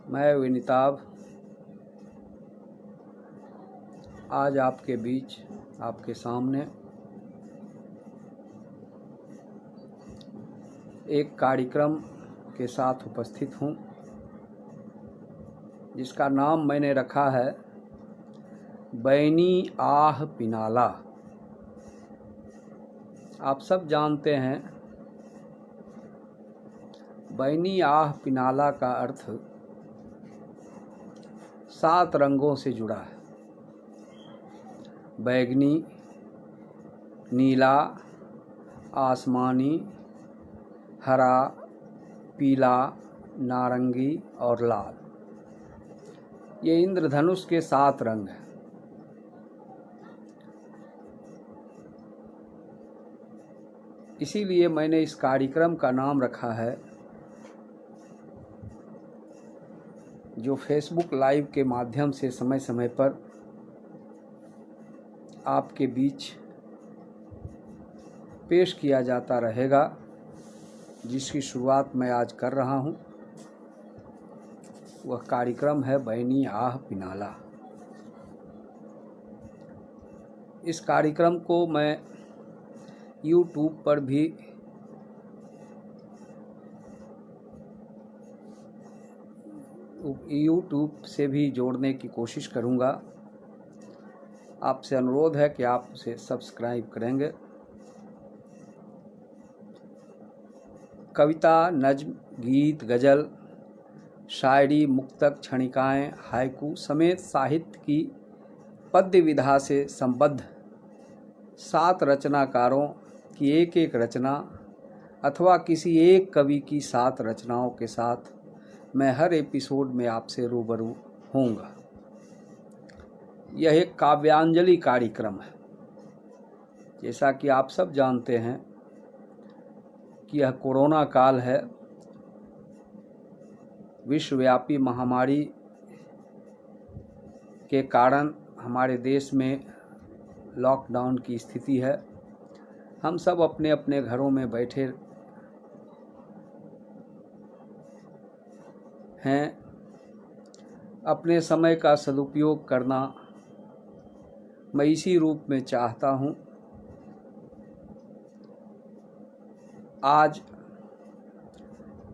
मैं विनीताभ आज आपके बीच, आपके सामने एक कार्यक्रम के साथ उपस्थित हूँ, जिसका नाम मैंने रखा है बैनी आह पिनाला। आप सब जानते हैं बैनी आह पिनाला का अर्थ 7 रंगों से जुड़ा है। बैगनी, नीला, आसमानी, हरा, पीला, नारंगी और लाल। ये इंद्रधनुष के 7 रंग हैं। इसीलिए मैंने इस कार्यक्रम का नाम रखा है, जो फेसबुक लाइव के माध्यम से समय समय पर आपके बीच पेश किया जाता रहेगा, जिसकी शुरुआत मैं आज कर रहा हूं। वह कार्यक्रम है बैनी आह पिनाला। इस कार्यक्रम को मैं YouTube पर भी से भी जोड़ने की कोशिश करूंगा। आपसे अनुरोध है कि आप उसे सब्सक्राइब करेंगे। कविता, नज्म, गीत, गज़ल, शायरी, मुक्तक, क्षणिकाएँ, हायकू समेत साहित्य की पद्य विधा से संबद्ध 7 रचनाकारों की एक रचना अथवा किसी एक कवि की 7 रचनाओं के साथ मैं हर एपिसोड में आपसे रूबरू होऊंगा। यह एक काव्यांजलि कार्यक्रम है। जैसा कि आप सब जानते हैं कि यह कोरोना काल है। विश्वव्यापी महामारी के कारण हमारे देश में लॉकडाउन की स्थिति है। हम सब अपने अपने घरों में बैठे हैं। अपने समय का सदुपयोग करना मैं इसी रूप में चाहता हूँ। आज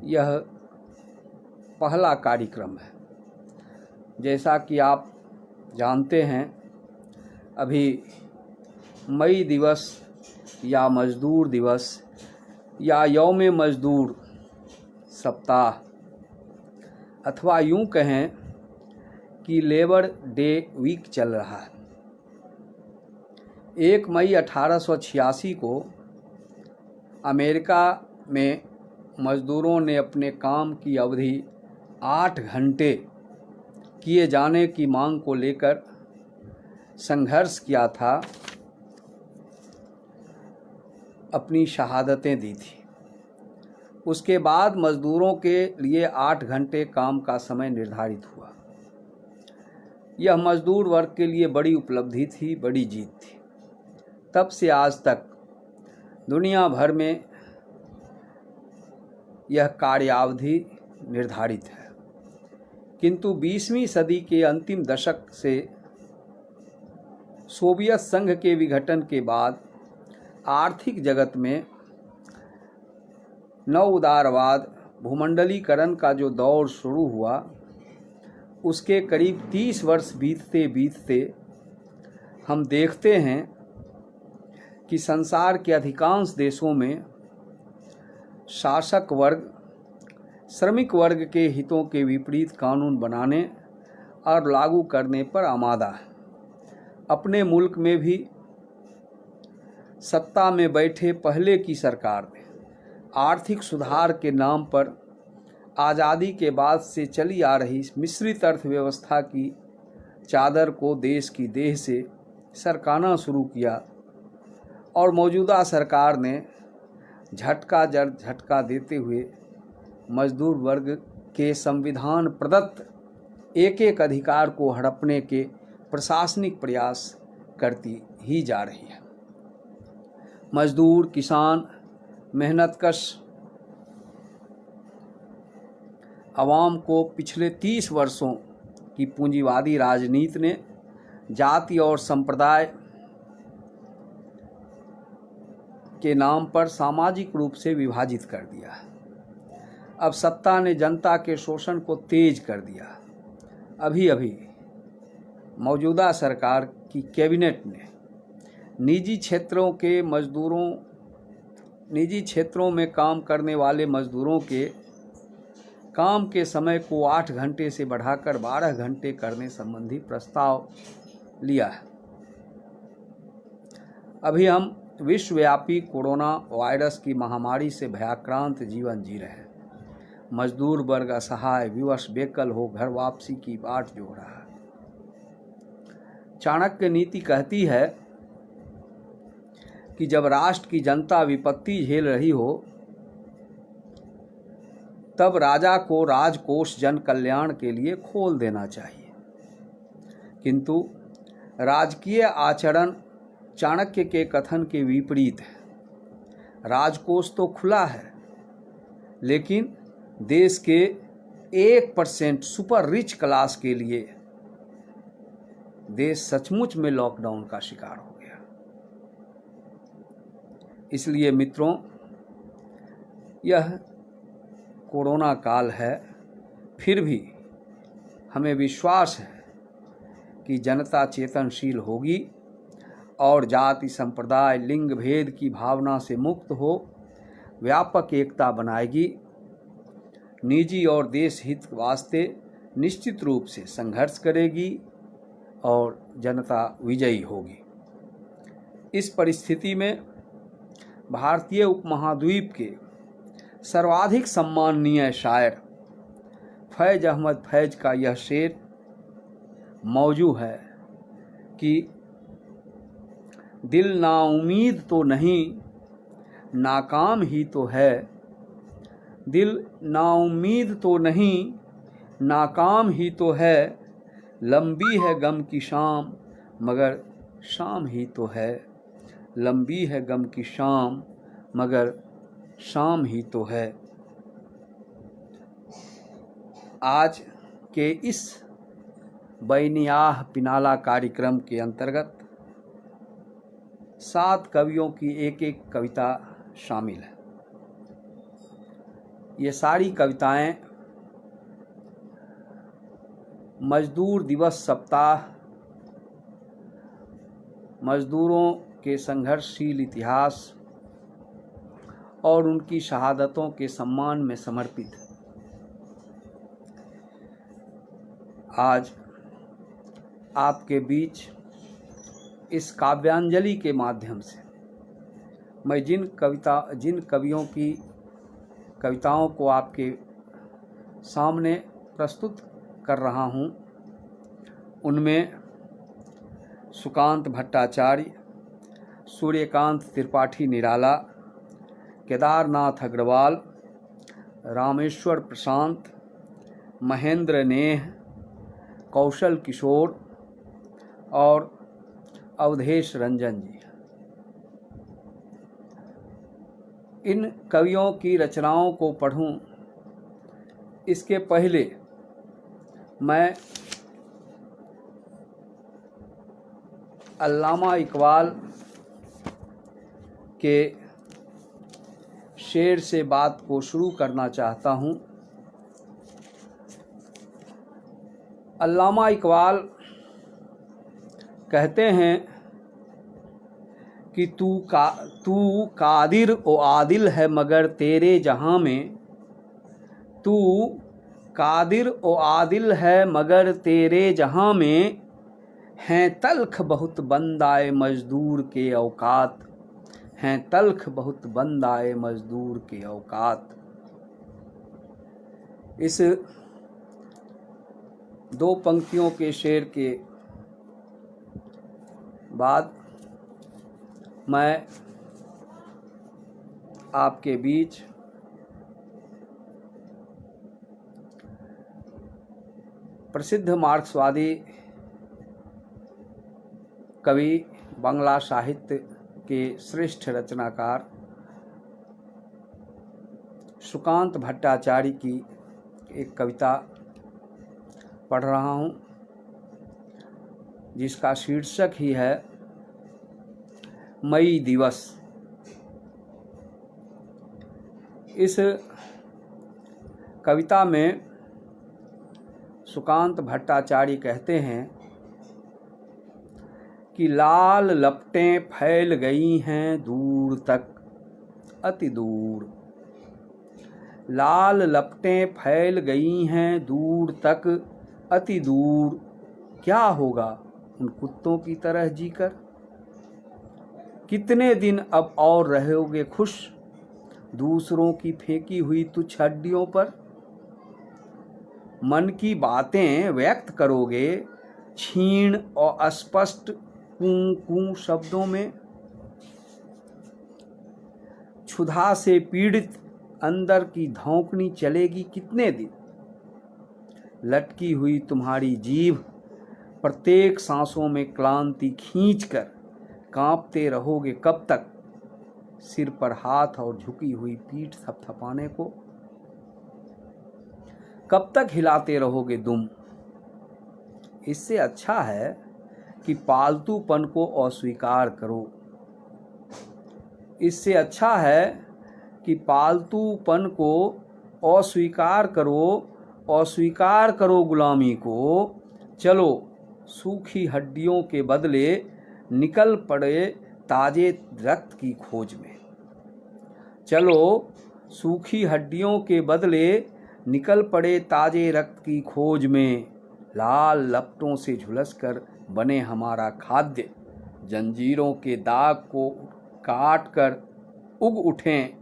यह पहला कार्यक्रम है। जैसा कि आप जानते हैं, अभी मई दिवस या मज़दूर दिवस या यौम मज़दूर सप्ताह अथवा यूं कहें कि लेबर डे वीक चल रहा है। 1 मई 1886 को अमेरिका में मज़दूरों ने अपने काम की अवधि 8 घंटे किए जाने की मांग को लेकर संघर्ष किया था, अपनी शहादतें दी थी। उसके बाद मज़दूरों के लिए 8 घंटे काम का समय निर्धारित हुआ। यह मज़दूर वर्ग के लिए बड़ी उपलब्धि थी, बड़ी जीत थी। तब से आज तक दुनिया भर में यह कार्यावधि निर्धारित है। किंतु 20वीं सदी के अंतिम दशक से सोवियत संघ के विघटन के बाद आर्थिक जगत में नव उदारवाद, भूमंडलीकरण का जो दौर शुरू हुआ, उसके करीब 30 वर्ष बीतते बीतते हम देखते हैं कि संसार के अधिकांश देशों में शासक वर्ग श्रमिक वर्ग के हितों के विपरीत कानून बनाने और लागू करने पर आमादा है। अपने मुल्क में भी सत्ता में बैठे पहले की सरकार ने आर्थिक सुधार के नाम पर आज़ादी के बाद से चली आ रही मिश्रित अर्थव्यवस्था की चादर को देश की देह से सरकाना शुरू किया और मौजूदा सरकार ने झटका जड़ झटका देते हुए मजदूर वर्ग के संविधान प्रदत्त एक अधिकार को हड़पने के प्रशासनिक प्रयास करती ही जा रही है। मजदूर, किसान, मेहनतकश आवाम को पिछले 30 वर्षों की पूंजीवादी राजनीति ने जाति और संप्रदाय के नाम पर सामाजिक रूप से विभाजित कर दिया। अब सत्ता ने जनता के शोषण को तेज कर दिया। अभी अभी मौजूदा सरकार की कैबिनेट ने निजी क्षेत्रों में काम करने वाले मजदूरों के काम के समय को 8 घंटे से बढ़ाकर 12 घंटे करने संबंधी प्रस्ताव लिया है। अभी हम विश्वव्यापी कोरोना वायरस की महामारी से भयाक्रांत जीवन जी रहे हैं। मजदूर वर्ग असहाय, विवश, बेकल हो घर वापसी की बाट जोड़ रहा है। चाणक्य नीति कहती है कि जब राष्ट्र की जनता विपत्ति झेल रही हो तब राजा को राजकोष जन कल्याण के लिए खोल देना चाहिए, किंतु राजकीय आचरण चाणक्य के कथन के विपरीत है। राजकोष तो खुला है, लेकिन देश के 1% सुपर रिच क्लास के लिए देश सचमुच में लॉकडाउन का शिकार हो गया। इसलिए मित्रों, यह कोरोना काल है, फिर भी हमें विश्वास है कि जनता चेतनशील होगी और जाति, संप्रदाय, लिंग भेद की भावना से मुक्त हो व्यापक एकता बनाएगी। निजी और देश हित वास्ते निश्चित रूप से संघर्ष करेगी और जनता विजयी होगी। इस परिस्थिति में भारतीय उपमहाद्वीप के सर्वाधिक सम्माननीय शायर फैज अहमद फैज का यह शेर मौजू है कि दिल नाउमीद तो नहीं, नाकाम ही तो है। दिल नाउमीद तो नहीं, नाकाम ही तो है। लंबी है गम की शाम, मगर शाम ही तो है। लंबी है गम की शाम, मगर शाम ही तो है। आज के इस बैनियाह पिनाला कार्यक्रम के अंतर्गत 7 कवियों की एक कविता शामिल है। ये सारी कविताएं मजदूर दिवस सप्ताह, मजदूरों के संघर्षशील इतिहास और उनकी शहादतों के सम्मान में समर्पित है। आज आपके बीच इस काव्यांजलि के माध्यम से मैं जिन कवियों की कविताओं को आपके सामने प्रस्तुत कर रहा हूँ, उनमें सुकांत भट्टाचार्य, सूर्यकांत त्रिपाठी निराला, केदारनाथ अग्रवाल, रामेश्वर प्रशांत, महेंद्र नेह, कौशल किशोर और अवधेश रंजन जी। इन कवियों की रचनाओं को पढ़ूं इसके पहले मैं अल्लामा इकबाल के शेर से बात को शुरू करना चाहता हूँ। अल्लामा इकबाल कहते हैं कि तू कादिर ओ आदिल है मगर तेरे जहाँ में। तू कादिर ओ आदिल है मगर तेरे जहाँ में। हैं तल्ख बहुत बंदाए मजदूर के औकात। हैं तल्ख बहुत बंदाए मजदूर के औकात। इस 2 पंक्तियों के शेर के बाद मैं आपके बीच प्रसिद्ध मार्क्सवादी कवि, बांग्ला साहित्य के श्रेष्ठ रचनाकार सुकांत भट्टाचार्य की एक कविता पढ़ रहा हूँ जिसका शीर्षक ही है मई दिवस। इस कविता में सुकांत भट्टाचार्य कहते हैं कि लाल लपटें फैल गई हैं दूर तक, अति दूर। लाल लपटें फैल गई हैं दूर तक, अति दूर। क्या होगा उन कुत्तों की तरह जीकर? कितने दिन अब और रहोगे खुश दूसरों की फेंकी हुई तुच्छ हड्डियों पर? मन की बातें व्यक्त करोगे क्षीण और अस्पष्ट कूं कूं शब्दों में? क्षुधा से पीड़ित अंदर की धौंकनी चलेगी कितने दिन? लटकी हुई तुम्हारी जीभ प्रत्येक सांसों में क्लांति खींचकर कांपते रहोगे कब तक? सिर पर हाथ और झुकी हुई पीठ थपथपाने को कब तक हिलाते रहोगे दुम? इससे अच्छा है कि पालतूपन को अस्वीकार करो। इससे अच्छा है कि पालतूपन को अस्वीकार करो, अस्वीकार करो गुलामी को। चलो सूखी हड्डियों के बदले निकल पड़े ताजे रक्त की खोज में। चलो सूखी हड्डियों के बदले निकल पड़े ताजे रक्त की खोज में। लाल लपटों से झुलसकर बने हमारा खाद्य, जंजीरों के दाग को काट कर उग उठें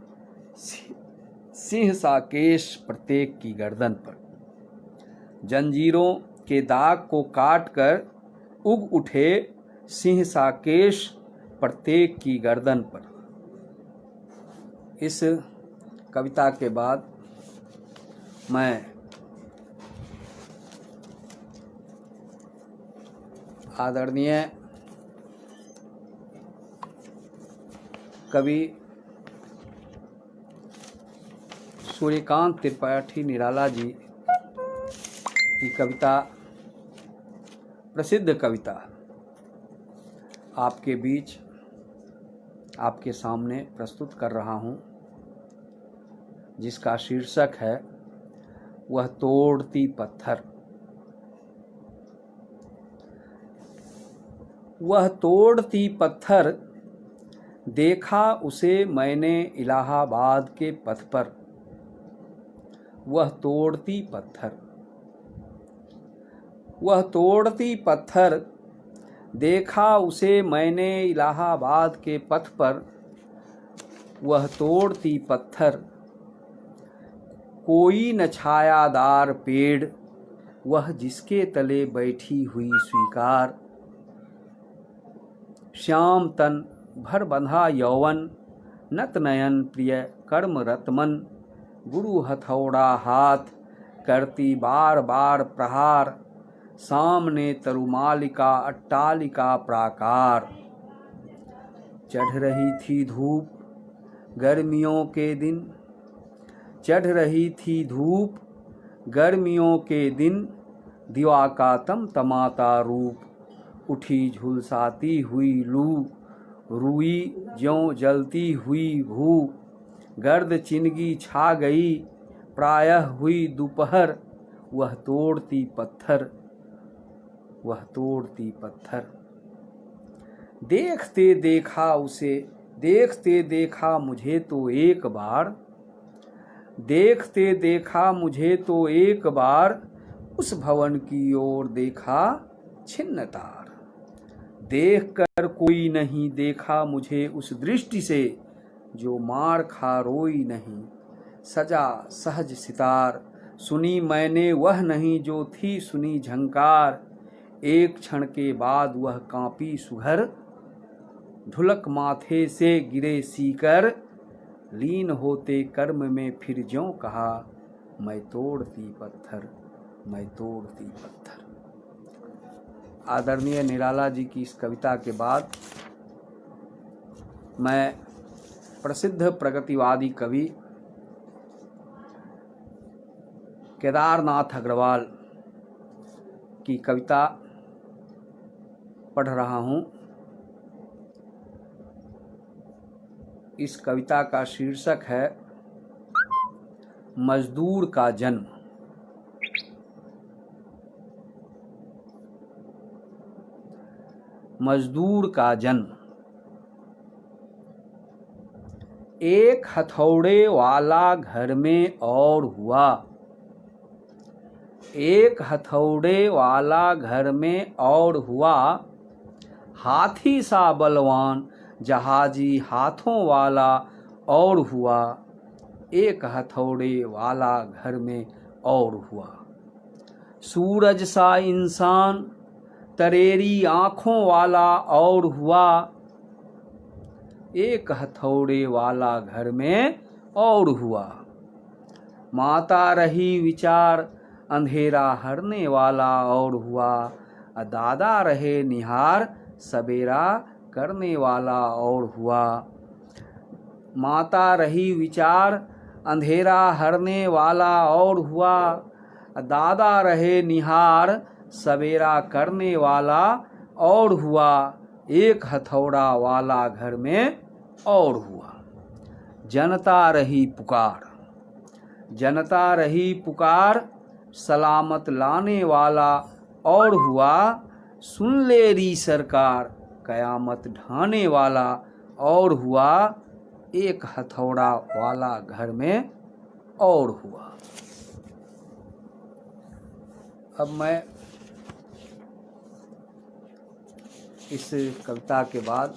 सिंह सा केश प्रत्येक की गर्दन पर। जंजीरों के दाग को काट कर उग उठे सिंह सा केश प्रत्येक की गर्दन पर। इस कविता के बाद मैं आदरणीय कवि सूर्यकांत त्रिपाठी निराला जी की कविता, प्रसिद्ध कविता आपके बीच, आपके सामने प्रस्तुत कर रहा हूँ, जिसका शीर्षक है वह तोड़ती पत्थर। वह तोड़ती पत्थर, देखा उसे मैंने इलाहाबाद के पथ पर। वह तोड़ती पत्थर, वह तोड़ती पत्थर, देखा उसे मैंने इलाहाबाद के पथ पर। वह तोड़ती पत्थर, कोई न छायादार पेड़, वह जिसके तले बैठी हुई स्वीकार। श्याम तन भर बंधा यौवन, नत नयन प्रिय कर्म रतमन। गुरु हथौड़ा हाथ करती बार बार प्रहार, सामने तरुमालिका अट्टालिका प्राकार। चढ़ रही थी धूप गर्मियों के दिन, चढ़ रही थी धूप गर्मियों के दिन। दिवा का तमतमाता रूप, उठी झुलसाती हुई लू। रुई ज्यों जलती हुई भू, गर्द चिनगी छा गई प्रायः हुई दोपहर। वह तोड़ती पत्थर, वह तोड़ती पत्थर। देखते देखा उसे, देखते देखा मुझे तो एक बार। देखते देखा मुझे तो एक बार, उस भवन की ओर देखा छिन्न तार। देखकर कोई नहीं देखा मुझे उस दृष्टि से, जो मार खा रोई नहीं। सजा सहज सितार, सुनी मैंने वह नहीं जो थी सुनी झंकार। एक क्षण के बाद वह कांपी सुघर, ढुलक माथे से गिरे सीकर। लीन होते कर्म में फिर ज्यों कहा, मैं तोड़ती पत्थर, मैं तोड़ती पत्थर। आदरणीय निराला जी की इस कविता के बाद मैं प्रसिद्ध प्रगतिवादी कवि केदारनाथ अग्रवाल की कविता पढ़ रहा हूँ। इस कविता का शीर्षक है मजदूर का जन्म। मजदूर का जन्म। एक हथौड़े वाला घर में और हुआ, एक हथौड़े वाला घर में और हुआ, हाथी सा बलवान जहाजी हाथों वाला और हुआ, एक हथौड़े वाला घर में और हुआ। सूरज सा इंसान तरेरी आँखों वाला और हुआ, एक हथौड़े वाला घर में और हुआ। माता रही विचार अंधेरा हरने वाला और हुआ, दादा रहे निहार सबेरा करने वाला और हुआ। माता रही विचार अंधेरा हरने वाला और हुआ, दादा रहे निहार सवेरा करने वाला और हुआ, एक हथौड़ा वाला घर में और हुआ। जनता रही पुकार, जनता रही पुकार, सलामत लाने वाला और हुआ, सुन ले री सरकार कयामत ढाने वाला और हुआ, एक हथौड़ा वाला घर में और हुआ। अब मैं इस कविता के बाद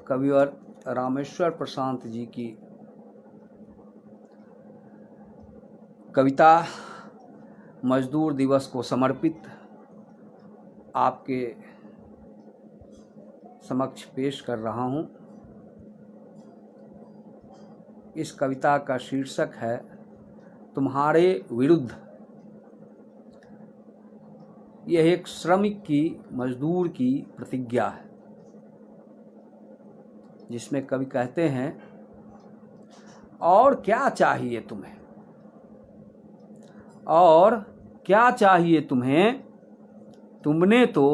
कविवर रामेश्वर प्रशांत जी की कविता मजदूर दिवस को समर्पित आपके समक्ष पेश कर रहा हूँ। इस कविता का शीर्षक है तुम्हारे विरुद्ध। यह एक श्रमिक की, मजदूर की प्रतिज्ञा है, जिसमें कवि कहते हैं, और क्या चाहिए तुम्हें, और क्या चाहिए तुम्हें, तुमने तो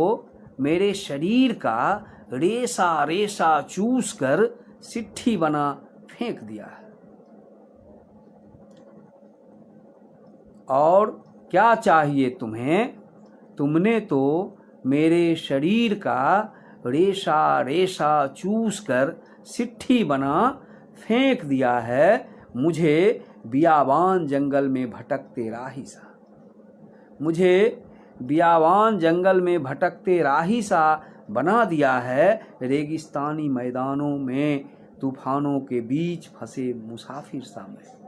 मेरे शरीर का रेशा रेशा चूस कर सिट्ठी बना फेंक दिया है। और क्या चाहिए तुम्हें, तुमने तो मेरे शरीर का रेशा रेशा चूस कर सिट्ठी बना फेंक दिया है, मुझे बियाबान जंगल में भटकते राही सा, मुझे बियाबान जंगल में भटकते राही सा बना दिया है, रेगिस्तानी मैदानों में तूफानों के बीच फंसे मुसाफिर सा मैं।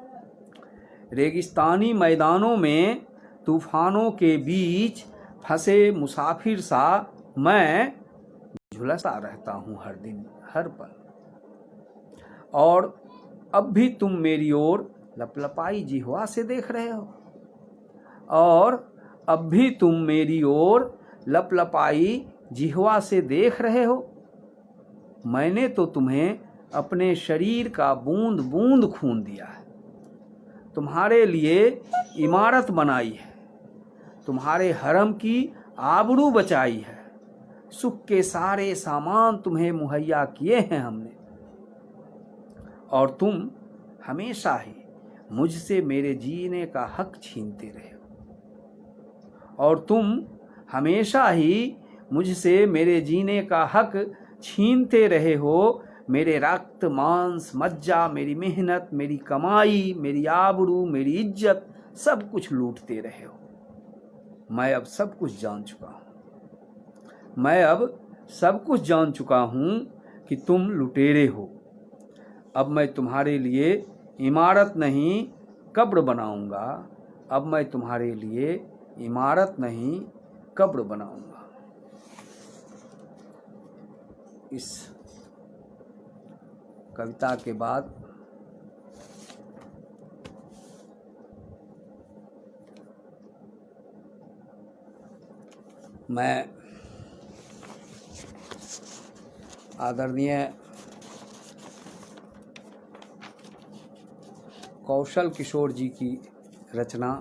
रेगिस्तानी मैदानों में तूफानों के बीच फंसे मुसाफिर सा मैं झुलसा रहता हूँ हर दिन हर पल। और अब भी तुम मेरी ओर लपलपाई जिह्वा से देख रहे हो, और अब भी तुम मेरी ओर लपलपाई जिह्वा से देख रहे हो। मैंने तो तुम्हें अपने शरीर का बूंद बूंद खून दिया है, तुम्हारे लिए इमारत बनाई है, तुम्हारे हरम की आबरू बचाई है, सुख के सारे सामान तुम्हें मुहैया किए हैं हमने, और तुम हमेशा ही मुझसे मेरे जीने का हक छीनते रहे हो, और तुम हमेशा ही मुझसे मेरे जीने का हक छीनते रहे हो। मेरे रक्त मांस मज्जा, मेरी मेहनत, मेरी कमाई, मेरी आबरू, मेरी इज्जत, सब कुछ लूटते रहे हो। मैं अब सब कुछ जान चुका हूँ, मैं अब सब कुछ जान चुका हूँ कि तुम लुटेरे हो। अब मैं तुम्हारे लिए इमारत नहीं कब्र बनाऊंगा, अब मैं तुम्हारे लिए इमारत नहीं कब्र बनाऊंगा। इस कविता के बाद मैं आदरणीय कौशल किशोर जी की रचना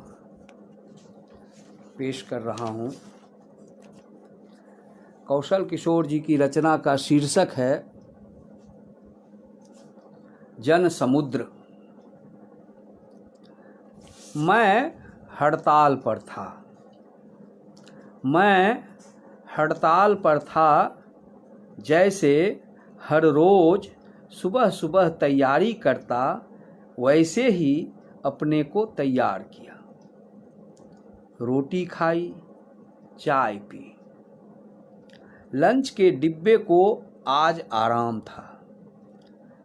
पेश कर रहा हूँ। कौशल किशोर जी की रचना का शीर्षक है जन समुद्र। मैं हड़ताल पर था, मैं हड़ताल पर था, जैसे हर रोज सुबह सुबह तैयारी करता वैसे ही अपने को तैयार किया। रोटी खाई, चाय पी। लंच के डिब्बे को आज आराम था।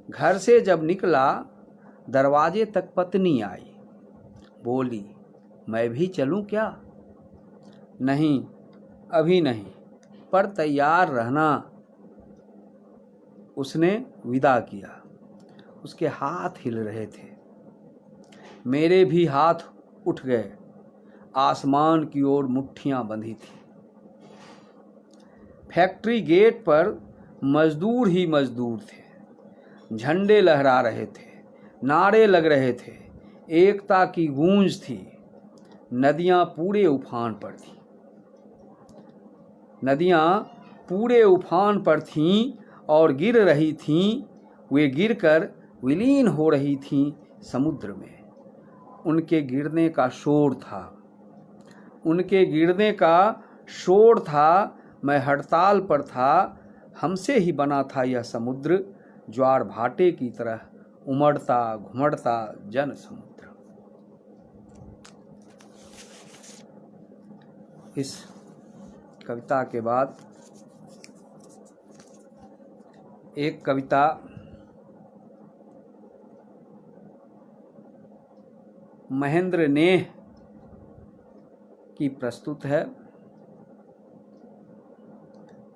घर से जब निकला दरवाजे तक पत्नी आई, बोली, मैं भी चलूं क्या? नहीं, अभी नहीं, पर तैयार रहना। उसने विदा किया। उसके हाथ हिल रहे थे, मेरे भी हाथ उठ गए। आसमान की ओर मुट्ठियां बंधी थी। फैक्ट्री गेट पर मजदूर ही मजदूर थे। झंडे लहरा रहे थे, नारे लग रहे थे, एकता की गूंज थी। नदियां पूरे उफान पर थीं। नदियां पूरे उफान पर थीं और गिर रही थीं। वे गिरकर विलीन हो रही थीं समुद्र में। उनके गिरने का शोर था, उनके गिरने का शोर था। मैं हड़ताल पर था, हमसे ही बना था यह समुद्र, ज्वार भाटे की तरह उमड़ता घुमड़ता जन समुद्र। इस कविता के बाद एक कविता महेंद्र नेह की प्रस्तुत है।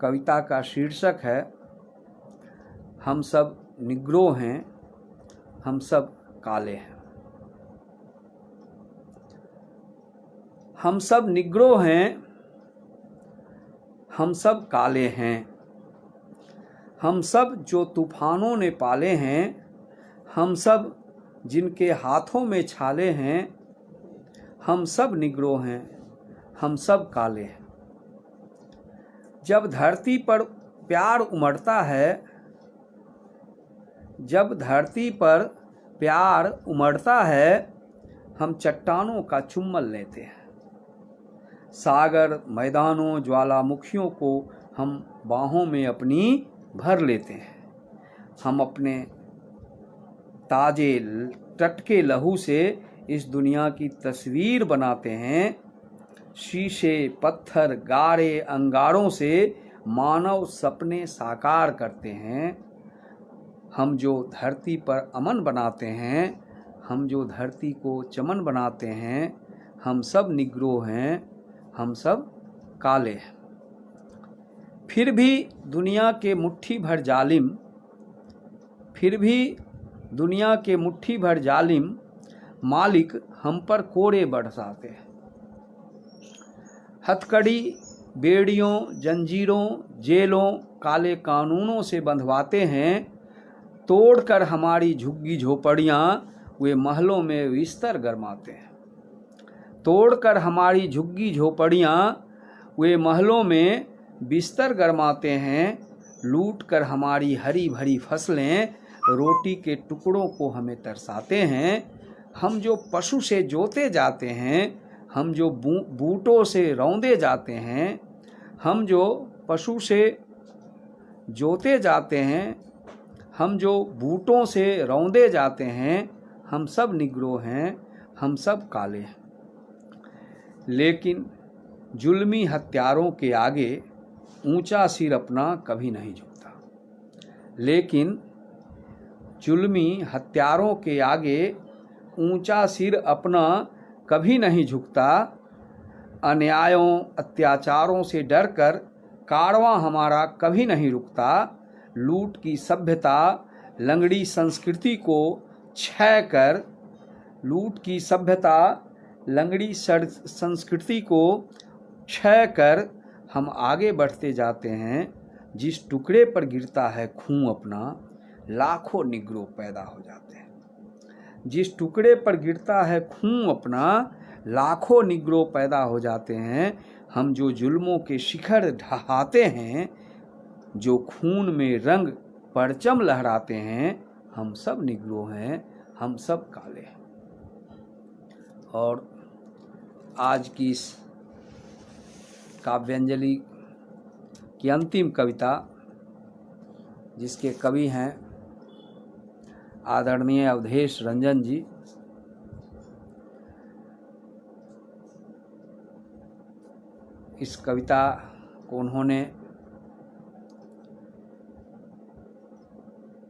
कविता का शीर्षक है हम सब निग्रो हैं, हम सब काले हैं। हम सब निग्रो हैं, हम सब काले हैं। हम सब जो तूफानों ने पाले हैं, हम सब जिनके हाथों में छाले हैं। हम सब निग्रो हैं, हम सब काले हैं। जब धरती पर प्यार उमड़ता है, जब धरती पर प्यार उमड़ता है, हम चट्टानों का चुम्बन लेते हैं। सागर मैदानों ज्वालामुखियों को हम बाहों में अपनी भर लेते हैं। हम अपने ताजे टटके लहू से इस दुनिया की तस्वीर बनाते हैं। शीशे पत्थर गारे अंगारों से मानव सपने साकार करते हैं। हम जो धरती पर अमन बनाते हैं, हम जो धरती को चमन बनाते हैं, हम सब निग्रो हैं, हम सब काले हैं। फिर भी दुनिया के मुट्ठी भर जालिम, फिर भी दुनिया के मुट्ठी भर जालिम मालिक हम पर कोड़े बरसाते हैं। हथकड़ी बेड़ियों जंजीरों जेलों काले कानूनों से बंधवाते हैं। तोड़कर हमारी झुग्गी झोपड़ियाँ वे महलों में बिस्तर गरमाते हैं। तोड़कर हमारी झुग्गी झोपड़ियाँ वे महलों में बिस्तर गरमाते हैं। लूट कर हमारी हरी भरी फसलें रोटी के टुकड़ों को हमें तरसाते हैं। हम जो पशु से जोते जाते हैं, हम जो बूटों से रौंदे जाते हैं, हम जो पशु से जोते जाते हैं, हम जो बूटों से रौंदे जाते हैं, हम सब निग्रो हैं, हम सब काले हैं। लेकिन जुल्मी हत्यारों के आगे ऊंचा सिर अपना कभी नहीं झुकता। लेकिन जुल्मी हत्यारों के आगे ऊंचा सिर अपना कभी नहीं झुकता। अन्यायों अत्याचारों से डरकर कारवां हमारा कभी नहीं रुकता। लूट की सभ्यता लंगड़ी संस्कृति को क्षय कर, लूट की सभ्यता लंगड़ी संस्कृति को क्षय कर हम आगे बढ़ते जाते हैं। जिस टुकड़े पर गिरता है खून अपना, लाखों निग्रो पैदा हो जाते हैं। जिस टुकड़े पर गिरता है खून अपना, लाखों निग्रो पैदा हो जाते हैं। हम जो जुल्मों के शिखर ढहाते हैं, जो खून में रंग परचम लहराते हैं, हम सब निग्रो हैं, हम सब काले हैं। और आज की इस काव्यांजलि की अंतिम कविता, जिसके कवि हैं आदरणीय अवधेश रंजन जी, इस कविता को उन्होंने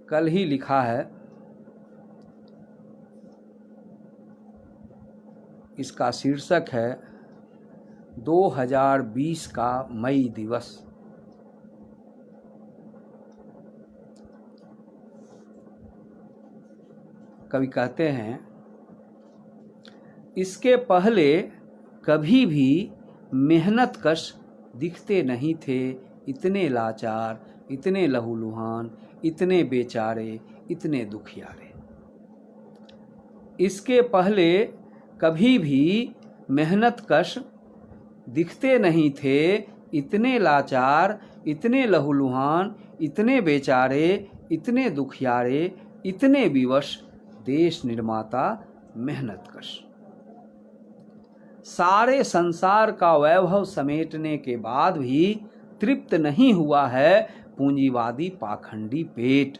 कल ही लिखा है। इसका शीर्षक है 2020 का मई दिवस। कवि कहते हैं, इसके पहले कभी भी मेहनतकश दिखते नहीं थे इतने लाचार, इतने लहूलुहान, इतने बेचारे, इतने दुखियारे। इसके पहले कभी भी मेहनतकश दिखते नहीं थे इतने लाचार, इतने लहूलुहान, इतने बेचारे, इतने दुखियारे, इतने विवश देश निर्माता मेहनतकश। सारे संसार का वैभव समेटने के बाद भी तृप्त नहीं हुआ है पूंजीवादी पाखंडी पेट।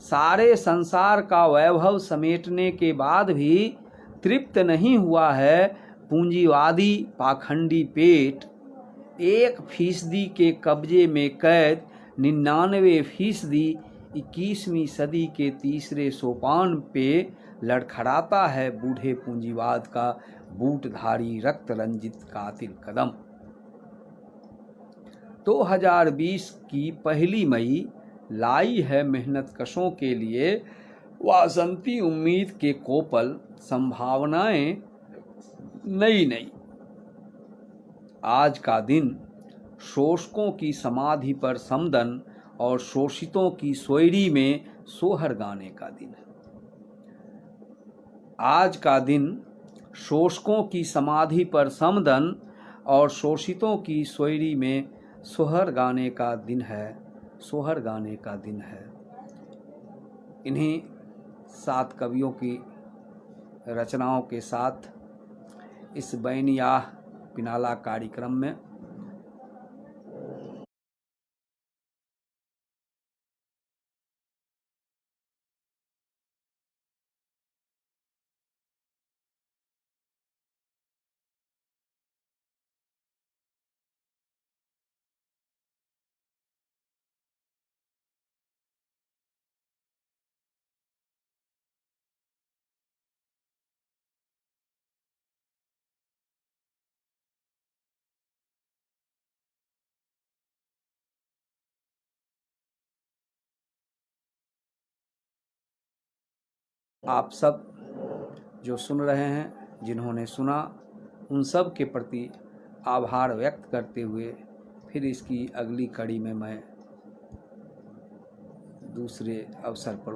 सारे संसार का वैभव समेटने के बाद भी तृप्त नहीं हुआ है पूंजीवादी पाखंडी पेट। 1% के कब्जे में कैद 99% 21वीं सदी के तीसरे सोपान पे लड़खड़ाता है बूढ़े पूंजीवाद का बूटधारी रक्त रंजित कातिल कदम। 2020 की पहली मई लाई है मेहनतकशों के लिए वासंती उम्मीद के कोपल, संभावनाएं नई नई। आज का दिन शोषकों की समाधि पर समदन और शोषितों की सोयरी में सोहर गाने का दिन है। आज का दिन शोषकों की समाधि पर समदन और शोषितों की सोयरी में सोहर गाने का दिन है, सोहर गाने का दिन है। इन्हीं 7 कवियों की रचनाओं के साथ इस बैनियाह पिनाला कार्यक्रम में आप सब जो सुन रहे हैं, जिन्होंने सुना, उन सब के प्रति आभार व्यक्त करते हुए फिर इसकी अगली कड़ी में मैं दूसरे अवसर पर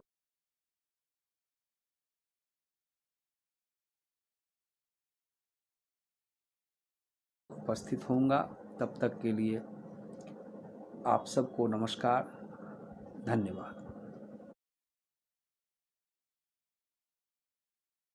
उपस्थित होऊंगा। तब तक के लिए आप सबको नमस्कार, धन्यवाद।